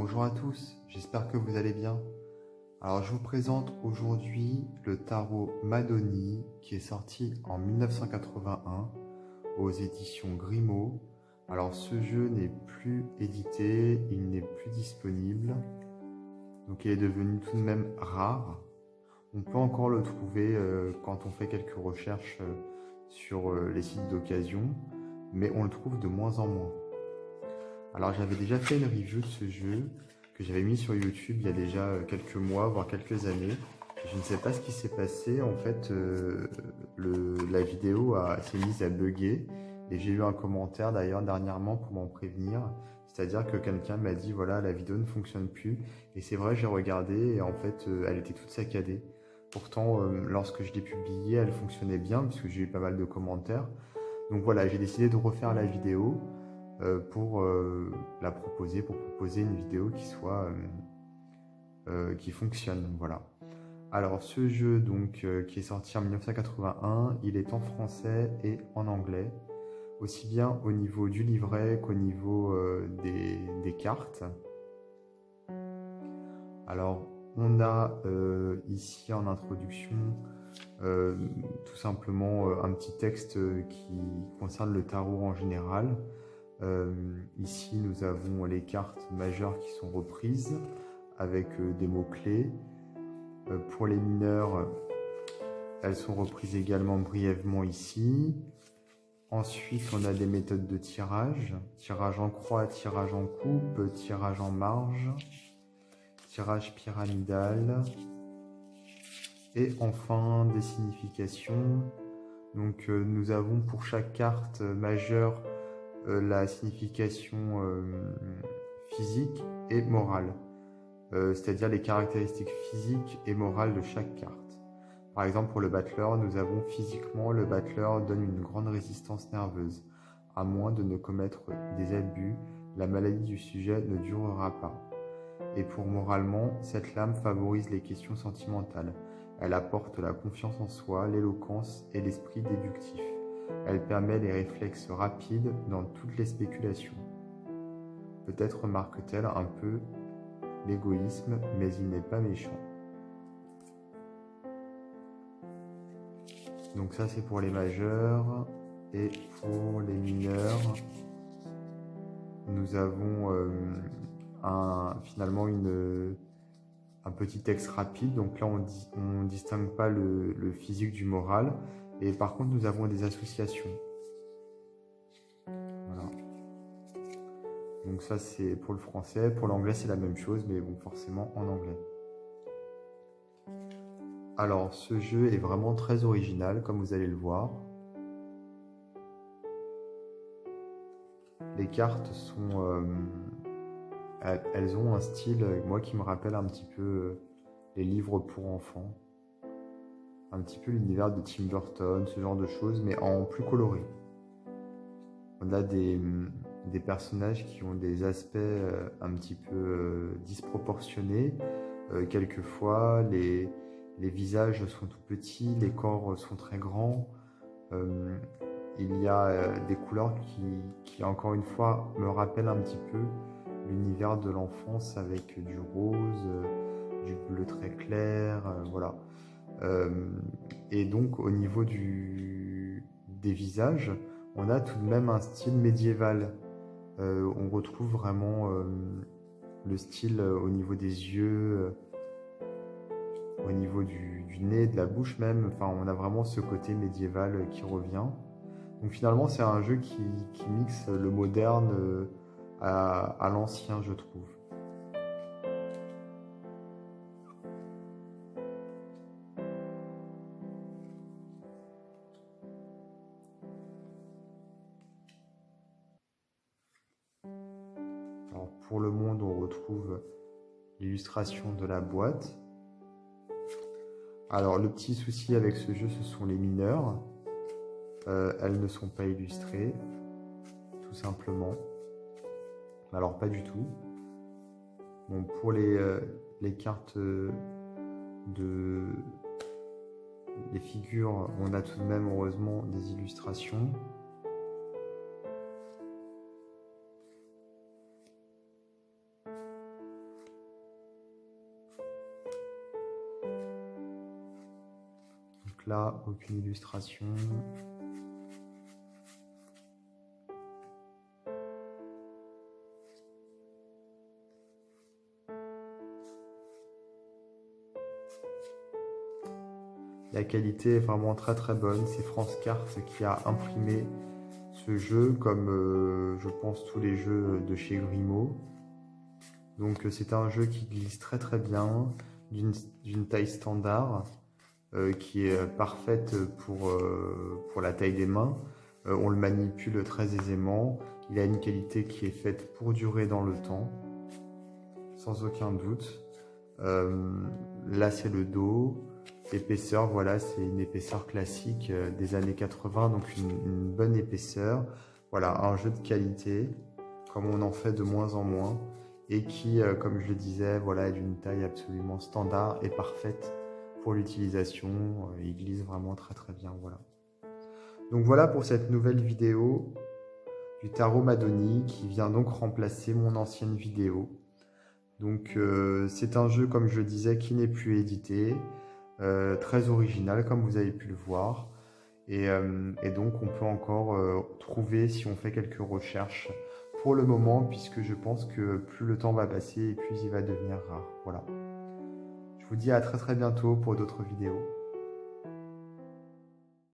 Bonjour à tous, j'espère que vous allez bien. Alors je vous présente aujourd'hui le tarot Madoni qui est sorti en 1981 aux éditions Grimaud. Alors ce jeu n'est plus édité, il n'est plus disponible, donc il est devenu tout de même rare. On peut encore le trouver quand on fait quelques recherches sur les sites d'occasion, mais on le trouve de moins en moins. Alors j'avais déjà fait une review de ce jeu que j'avais mis sur YouTube il y a déjà quelques mois, voire quelques années. Je ne sais pas ce qui s'est passé, en fait la vidéo s'est mise à bugger et j'ai eu un commentaire d'ailleurs dernièrement pour m'en prévenir. C'est-à-dire que quelqu'un m'a dit voilà, la vidéo ne fonctionne plus, et c'est vrai, j'ai regardé et en fait elle était toute saccadée. Pourtant lorsque je l'ai publiée elle fonctionnait bien puisque j'ai eu pas mal de commentaires. Donc voilà, j'ai décidé de refaire la vidéo pour proposer une vidéo qui fonctionne, voilà. Alors ce jeu donc qui est sorti en 1981, il est en français et en anglais, aussi bien au niveau du livret qu'au niveau des cartes. Alors on a ici en introduction tout simplement un petit texte qui concerne le tarot en général. Ici nous avons les cartes majeures qui sont reprises avec des mots-clés. Pour les mineurs, elles sont reprises également brièvement ici. Ensuite on a des méthodes de tirage: tirage en croix, tirage en coupe, tirage en marge, tirage pyramidal, et enfin des significations. Donc nous avons pour chaque carte majeure la signification physique et morale, c'est-à-dire les caractéristiques physiques et morales de chaque carte. Par exemple, pour le battleur, nous avons physiquement, le battleur donne une grande résistance nerveuse. À moins de ne commettre des abus, la maladie du sujet ne durera pas. Et pour moralement, cette lame favorise les questions sentimentales. Elle apporte la confiance en soi, l'éloquence et l'esprit déductif. Elle permet les réflexes rapides dans toutes les spéculations. Peut-être marque-t-elle un peu l'égoïsme, mais il n'est pas méchant. Donc ça c'est pour les majeurs. Et pour les mineurs, nous avons finalement un petit texte rapide. Donc là on distingue pas le physique du moral. Et par contre nous avons des associations. Voilà. Donc ça c'est pour le français. Pour l'anglais c'est la même chose, mais bon, forcément en anglais. Alors ce jeu est vraiment très original, comme vous allez le voir. Les cartes sont... elles ont un style, moi, qui me rappelle un petit peu les livres pour enfants. Un petit peu l'univers de Tim Burton, ce genre de choses, mais en plus coloré. On a des personnages qui ont des aspects un petit peu disproportionnés. Quelquefois, les visages sont tout petits, les corps sont très grands. Il y a des couleurs qui, encore une fois, me rappellent un petit peu l'univers de l'enfance avec du rose, du bleu très clair, voilà. Et donc, au niveau des visages, on a tout de même un style médiéval. On retrouve vraiment le style au niveau des yeux, au niveau du nez, de la bouche même. Enfin, on a vraiment ce côté médiéval qui revient. Donc finalement, c'est un jeu qui mixe le moderne à l'ancien, je trouve. Alors, pour le monde, on retrouve l'illustration de la boîte. Alors, le petit souci avec ce jeu, ce sont les mineurs. Elles ne sont pas illustrées, tout simplement. Alors, pas du tout. Bon, pour les cartes les figures, on a tout de même, heureusement, des illustrations. là, aucune illustration. La qualité est vraiment très très bonne. C'est France Cartes qui a imprimé ce jeu, comme je pense tous les jeux de chez Grimaud. Donc c'est un jeu qui glisse très très bien, d'une taille standard, qui est parfaite pour la taille des mains. On le manipule très aisément. Il a une qualité qui est faite pour durer dans le temps, sans aucun doute. Là c'est le dos. Épaisseur, voilà, c'est une épaisseur classique des années 80, donc une bonne épaisseur. Voilà, un jeu de qualité, comme on en fait de moins en moins, et qui, comme je le disais, voilà, est d'une taille absolument standard et parfaite pour l'utilisation. Il glisse vraiment très très bien, voilà. Donc voilà pour cette nouvelle vidéo du tarot Madoni qui vient donc remplacer mon ancienne vidéo. Donc c'est un jeu, comme je le disais, qui n'est plus édité. Très original comme vous avez pu le voir et donc on peut encore trouver si on fait quelques recherches pour le moment, puisque je pense que plus le temps va passer et plus il va devenir rare. Voilà. Je vous dis à très très bientôt pour d'autres vidéos.